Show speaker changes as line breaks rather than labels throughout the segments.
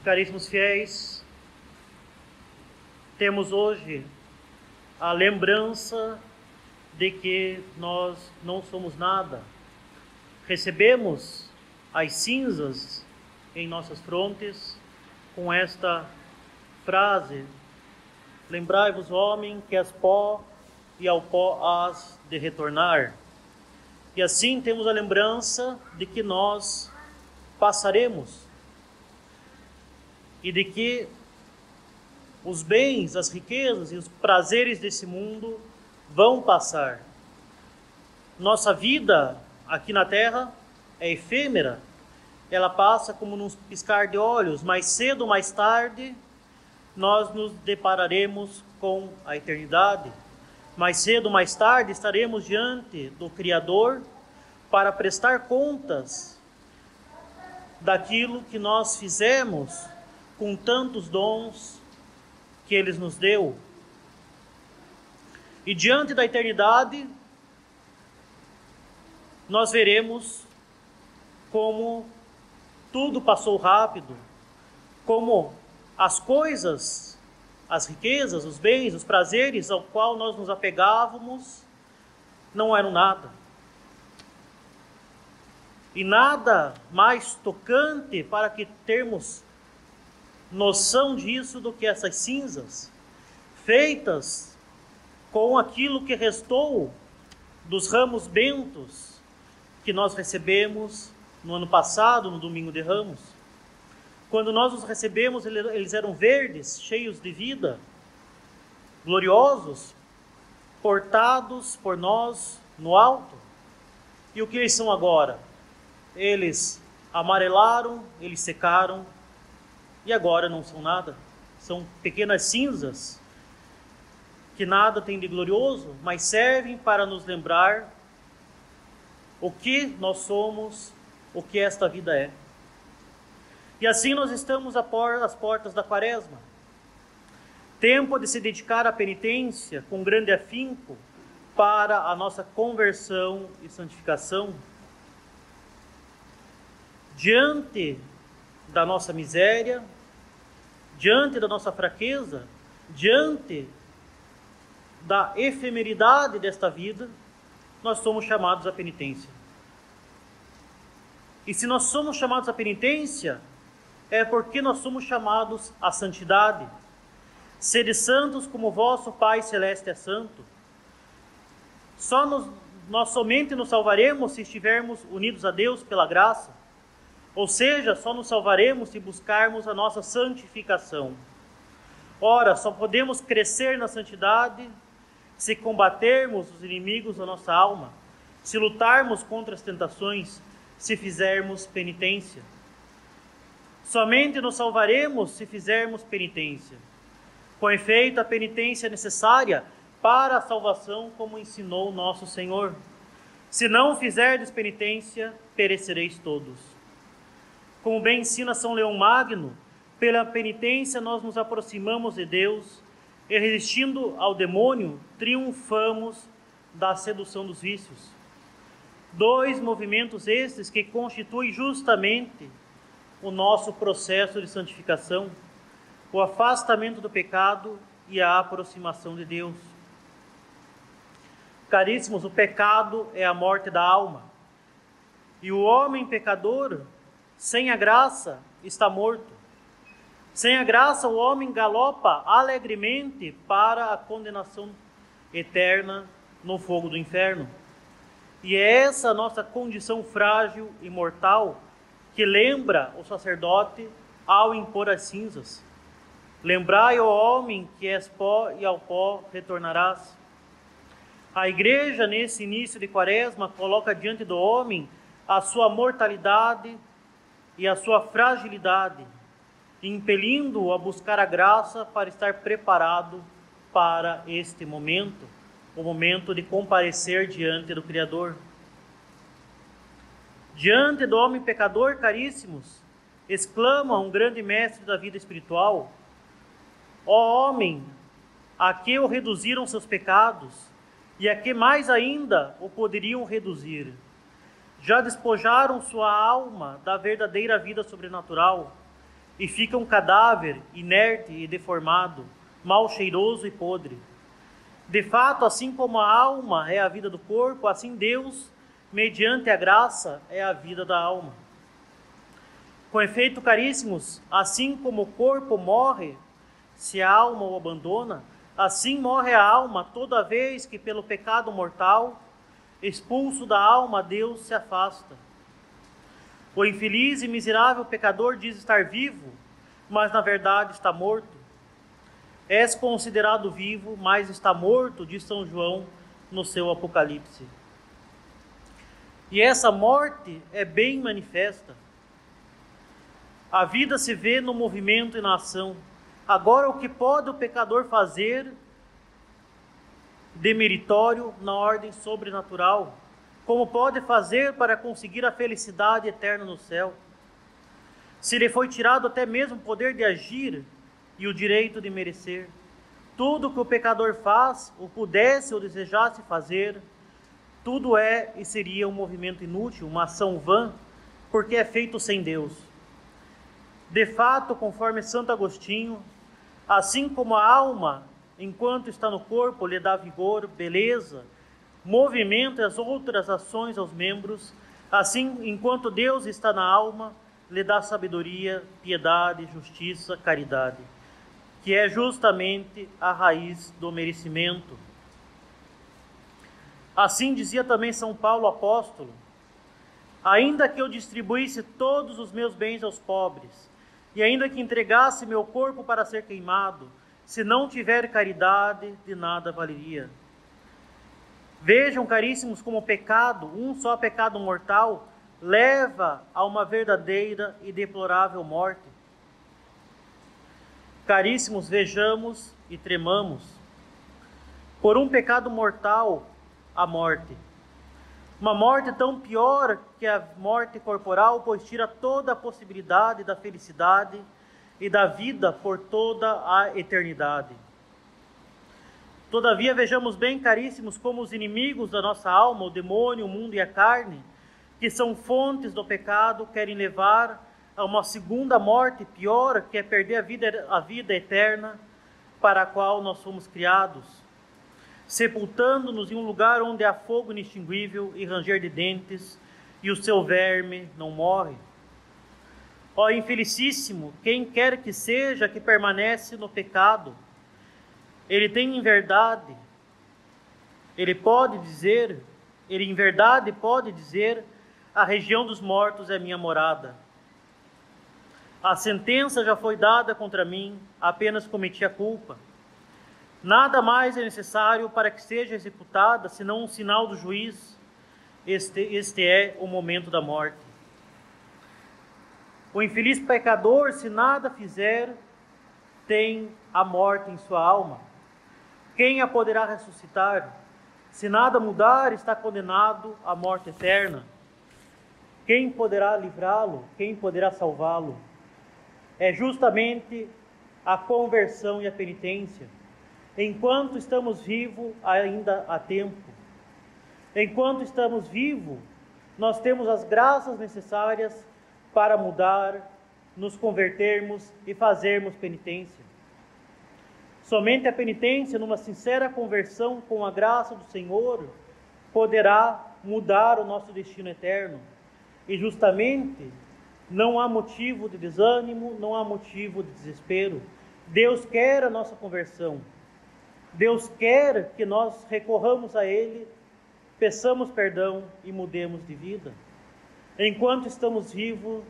Caríssimos fiéis, temos hoje a lembrança de que nós não somos nada. Recebemos as cinzas em nossas frontes com esta frase: lembrai-vos, homem, que és pó e ao pó hás de retornar. E assim temos a lembrança de que nós passaremos e de que os bens, as riquezas e os prazeres desse mundo vão passar. Nossa vida aqui na terra é efêmera, ela passa como num piscar de olhos. Mais cedo ou mais tarde nós nos depararemos com a eternidade. Mais cedo ou mais tarde estaremos diante do Criador para prestar contas daquilo que nós fizemos com tantos dons que Ele nos deu. E diante da eternidade, nós veremos como tudo passou rápido, como as coisas, as riquezas, os bens, os prazeres ao qual nós nos apegávamos não eram nada. E nada mais tocante para que termos noção disso do que essas cinzas, feitas com aquilo que restou dos ramos bentos que nós recebemos no ano passado, no Domingo de Ramos. Quando nós os recebemos, eles eram verdes, cheios de vida, gloriosos, portados por nós no alto. E o que eles são agora? Eles amarelaram, eles secaram, e agora não são nada. São pequenas cinzas que nada tem de glorioso, mas servem para nos lembrar o que nós somos, o que esta vida é. E assim nós estamos às portas da Quaresma. Tempo de se dedicar à penitência com grande afinco para a nossa conversão e santificação. Diante da nossa miséria, diante da nossa fraqueza, diante da efemeridade desta vida, nós somos chamados à penitência. E se nós somos chamados à penitência, é porque nós somos chamados à santidade. Sede santos como vosso Pai Celeste é santo. Nós somente nos salvaremos se estivermos unidos a Deus pela graça. Ou seja, só nos salvaremos se buscarmos a nossa santificação. Ora, só podemos crescer na santidade se combatermos os inimigos da nossa alma, se lutarmos contra as tentações, se fizermos penitência. Somente nos salvaremos se fizermos penitência. Com efeito, a penitência é necessária para a salvação, como ensinou nosso Senhor. Se não fizerdes penitência, perecereis todos. Como bem ensina São Leão Magno, pela penitência nós nos aproximamos de Deus e, resistindo ao demônio, triunfamos da sedução dos vícios. Dois movimentos estes que constituem justamente o nosso processo de santificação, o afastamento do pecado e a aproximação de Deus. Caríssimos, o pecado é a morte da alma, e o homem pecador, sem a graça, está morto. Sem a graça, o homem galopa alegremente para a condenação eterna no fogo do inferno. E é essa a nossa condição frágil e mortal que lembra o sacerdote ao impor as cinzas. Lembrai, ó homem, que és pó e ao pó retornarás. A Igreja, nesse início de Quaresma, coloca diante do homem a sua mortalidade e a sua fragilidade, impelindo-o a buscar a graça para estar preparado para este momento, o momento de comparecer diante do Criador. Diante do homem pecador, caríssimos, exclama um grande mestre da vida espiritual: ó homem, a que o reduziram seus pecados, e a que mais ainda o poderiam reduzir? Já despojaram sua alma da verdadeira vida sobrenatural e fica um cadáver inerte e deformado, mal cheiroso e podre. De fato, assim como a alma é a vida do corpo, assim Deus, mediante a graça, é a vida da alma. Com efeito, caríssimos, assim como o corpo morre, se a alma o abandona, assim morre a alma toda vez que pelo pecado mortal, expulso da alma, Deus se afasta. O infeliz e miserável pecador diz estar vivo, mas na verdade está morto. És considerado vivo, mas está morto, diz São João no seu Apocalipse. E essa morte é bem manifesta. A vida se vê no movimento e na ação. Agora, o que pode o pecador fazer de meritório na ordem sobrenatural? Como pode fazer para conseguir a felicidade eterna no céu? Se lhe foi tirado até mesmo o poder de agir e o direito de merecer. Tudo que o pecador faz, ou pudesse ou desejasse fazer, tudo é e seria um movimento inútil, uma ação vã, porque é feito sem Deus. De fato, conforme Santo Agostinho, assim como a alma, enquanto está no corpo, lhe dá vigor, beleza, movimento e as outras ações aos membros, assim, enquanto Deus está na alma, lhe dá sabedoria, piedade, justiça, caridade, que é justamente a raiz do merecimento. Assim dizia também São Paulo apóstolo: ainda que eu distribuísse todos os meus bens aos pobres, e ainda que entregasse meu corpo para ser queimado, se não tiver caridade, de nada valeria. Vejam, caríssimos, como o pecado, um só pecado mortal, leva a uma verdadeira e deplorável morte. Caríssimos, vejamos e tremamos. Por um pecado mortal, a morte. Uma morte tão pior que a morte corporal, pois tira toda a possibilidade da felicidade e da vida por toda a eternidade. Todavia, vejamos bem, caríssimos, como os inimigos da nossa alma, o demônio, o mundo e a carne, que são fontes do pecado, querem levar a uma segunda morte pior, que é perder a vida eterna para a qual nós fomos criados, sepultando-nos em um lugar onde há fogo inextinguível e ranger de dentes, e o seu verme não morre. Ó infelicíssimo, quem quer que seja que permanece no pecado, ele tem em verdade, ele em verdade pode dizer, a região dos mortos é minha morada. A sentença já foi dada contra mim, apenas cometi a culpa. Nada mais é necessário para que seja executada, senão um sinal do juiz. Este é o momento da morte. O infeliz pecador, se nada fizer, tem a morte em sua alma. Quem a poderá ressuscitar? Se nada mudar, está condenado à morte eterna. Quem poderá livrá-lo? Quem poderá salvá-lo? É justamente a conversão e a penitência. Enquanto estamos vivos, ainda há tempo. Enquanto estamos vivos, nós temos as graças necessárias para mudar, nos convertermos e fazermos penitência. Somente a penitência, numa sincera conversão com a graça do Senhor, poderá mudar o nosso destino eterno. E justamente não há motivo de desânimo, não há motivo de desespero. Deus quer a nossa conversão. Deus quer que nós recorramos a Ele, peçamos perdão e mudemos de vida. Enquanto estamos vivos,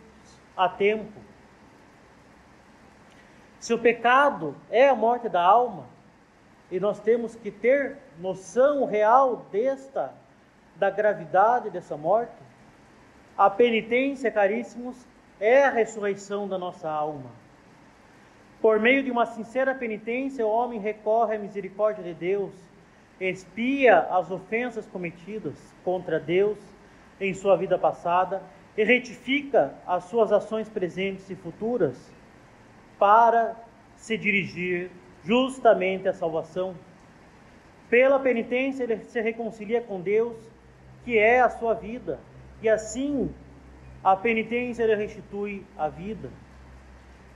há tempo. Se o pecado é a morte da alma, e nós temos que ter noção real da gravidade dessa morte, a penitência, caríssimos, é a ressurreição da nossa alma. Por meio de uma sincera penitência, o homem recorre à misericórdia de Deus, expia as ofensas cometidas contra Deus em sua vida passada e retifica as suas ações presentes e futuras para se dirigir justamente à salvação. Pela penitência, ele se reconcilia com Deus, que é a sua vida, e assim a penitência lhe restitui a vida.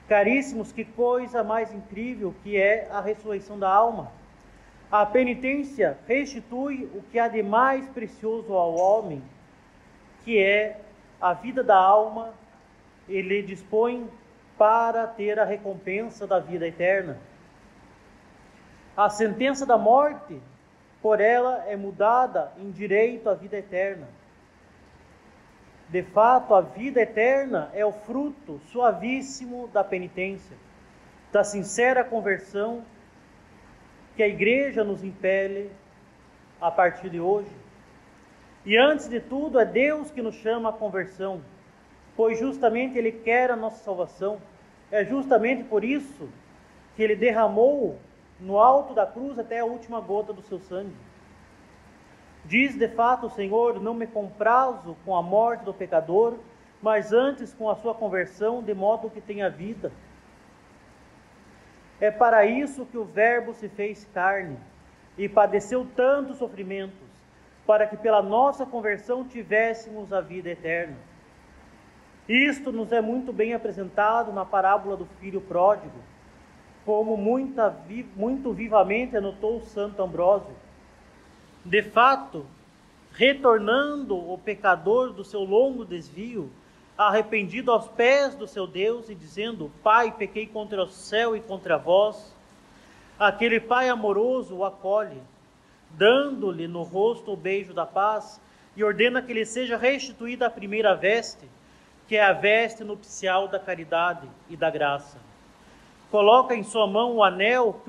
Caríssimos, que coisa mais incrível que é a ressurreição da alma. A penitência restitui o que há de mais precioso ao homem, que é a vida da alma. Ele dispõe para ter a recompensa da vida eterna. A sentença da morte, por ela, é mudada em direito à vida eterna. De fato, a vida eterna é o fruto suavíssimo da penitência, da sincera conversão que a Igreja nos impele a partir de hoje. E antes de tudo, é Deus que nos chama à conversão, pois justamente Ele quer a nossa salvação. É justamente por isso que Ele derramou no alto da cruz até a última gota do seu sangue. Diz de fato o Senhor: não me comprazo com a morte do pecador, mas antes com a sua conversão, de modo que tenha vida. É para isso que o Verbo se fez carne e padeceu tantos sofrimentos, para que pela nossa conversão tivéssemos a vida eterna. Isto nos é muito bem apresentado na parábola do filho pródigo, como muito vivamente anotou o Santo Ambrósio. De fato, retornando o pecador do seu longo desvio, arrependido aos pés do seu Deus e dizendo: Pai, pequei contra o céu e contra vós, aquele Pai amoroso o acolhe, dando-lhe no rosto o beijo da paz, e ordena que lhe seja restituída a primeira veste, que é a veste nupcial da caridade e da graça. Coloca em sua mão o anel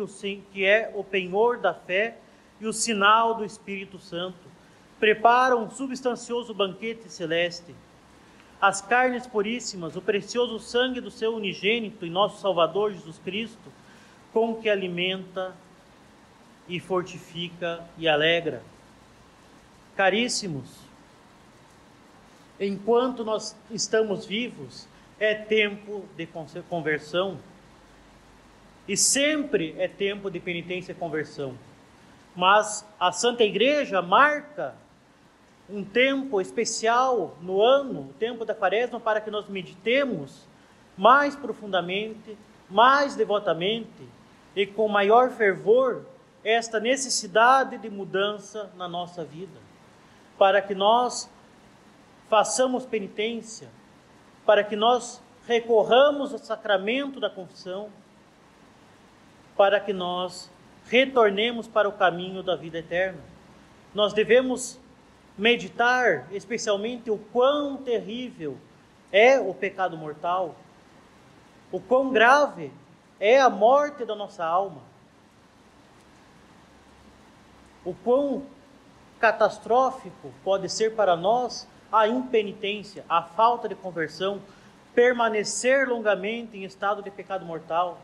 que é o penhor da fé e o sinal do Espírito Santo. Prepara um substancioso banquete celeste. As carnes puríssimas, o precioso sangue do seu unigênito e nosso Salvador Jesus Cristo, com que alimenta e fortifica e alegra. Caríssimos, enquanto nós estamos vivos, é tempo de conversão. E sempre é tempo de penitência e conversão. Mas a Santa Igreja marca um tempo especial no ano, o tempo da Quaresma, para que nós meditemos mais profundamente, mais devotamente e com maior fervor esta necessidade de mudança na nossa vida, para que nós façamos penitência, para que nós recorramos ao sacramento da confissão, para que nós retornemos para o caminho da vida eterna. Nós devemos meditar especialmente o quão terrível é o pecado mortal, o quão grave é a morte da nossa alma, o quão catastrófico pode ser para nós a impenitência, a falta de conversão, permanecer longamente em estado de pecado mortal,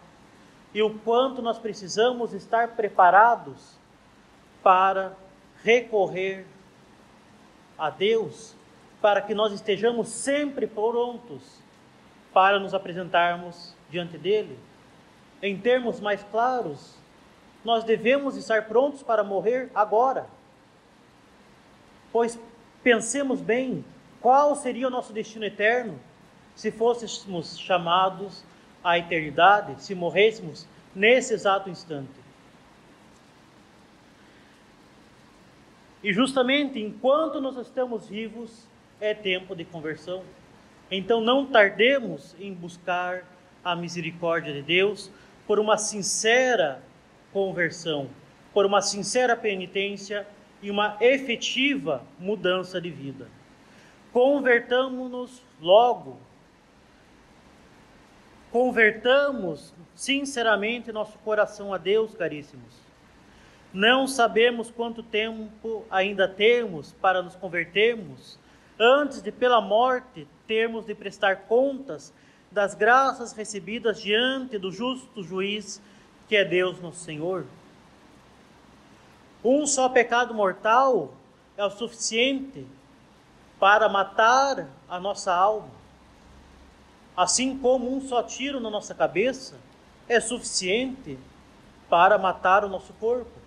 e o quanto nós precisamos estar preparados para recorrer a Deus, para que nós estejamos sempre prontos para nos apresentarmos diante dele. Em termos mais claros, nós devemos estar prontos para morrer agora, pois pensemos bem, qual seria o nosso destino eterno se fôssemos chamados à eternidade, se morrêssemos nesse exato instante. E justamente enquanto nós estamos vivos, é tempo de conversão. Então não tardemos em buscar a misericórdia de Deus por uma sincera conversão, por uma sincera penitência e uma efetiva mudança de vida. Convertamo-nos logo. Convertamos sinceramente nosso coração a Deus, caríssimos. Não sabemos quanto tempo ainda temos para nos convertermos, antes de pela morte termos de prestar contas das graças recebidas diante do justo juiz, que é Deus nosso Senhor. Um só pecado mortal é o suficiente para matar a nossa alma, assim como um só tiro na nossa cabeça é suficiente para matar o nosso corpo.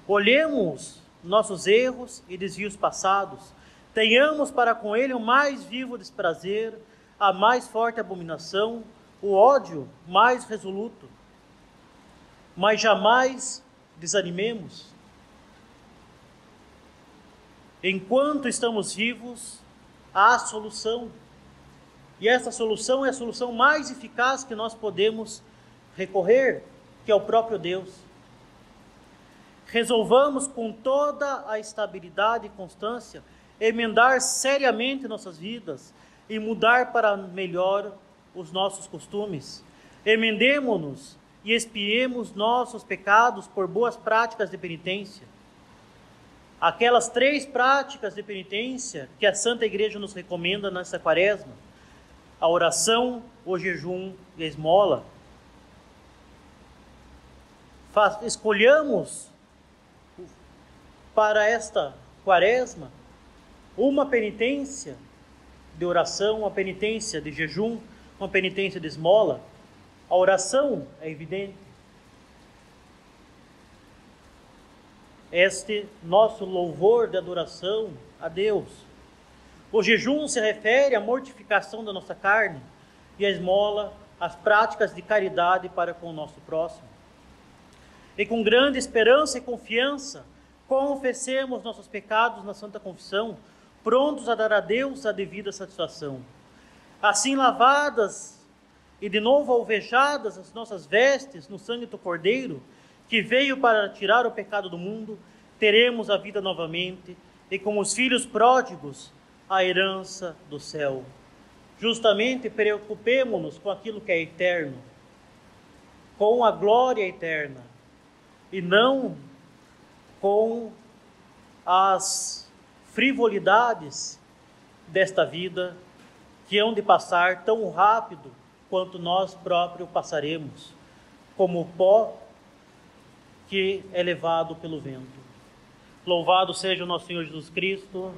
Olhemos nossos erros e desvios passados, Tenhamos para com ele o mais vivo desprazer, a mais forte abominação, o ódio mais resoluto. Mas jamais desanimemos. Enquanto estamos vivos, há solução. E essa solução é a solução mais eficaz que nós podemos recorrer, que é o próprio Deus. Resolvamos com toda a estabilidade e constância emendar seriamente nossas vidas e mudar para melhor os nossos costumes. Emendemo-nos e expiemos nossos pecados por boas práticas de penitência. Aquelas 3 práticas de penitência que a Santa Igreja nos recomenda nessa quaresma: a oração, o jejum e a esmola. Escolhamos para esta quaresma uma penitência de oração, uma penitência de jejum, uma penitência de esmola. A oração é evidente. Este nosso louvor de adoração a Deus. O jejum se refere à mortificação da nossa carne e a esmola às práticas de caridade para com o nosso próximo. E com grande esperança e confiança, confessemos nossos pecados na Santa Confissão, prontos a dar a Deus a devida satisfação. Assim lavadas e de novo alvejadas as nossas vestes no sangue do Cordeiro, que veio para tirar o pecado do mundo, teremos a vida novamente e, como os filhos pródigos, a herança do céu. Justamente preocupemo-nos com aquilo que é eterno, com a glória eterna, e não com as frivolidades desta vida que hão de passar tão rápido quanto nós próprios passaremos, como o pó que é levado pelo vento. Louvado seja o nosso Senhor Jesus Cristo.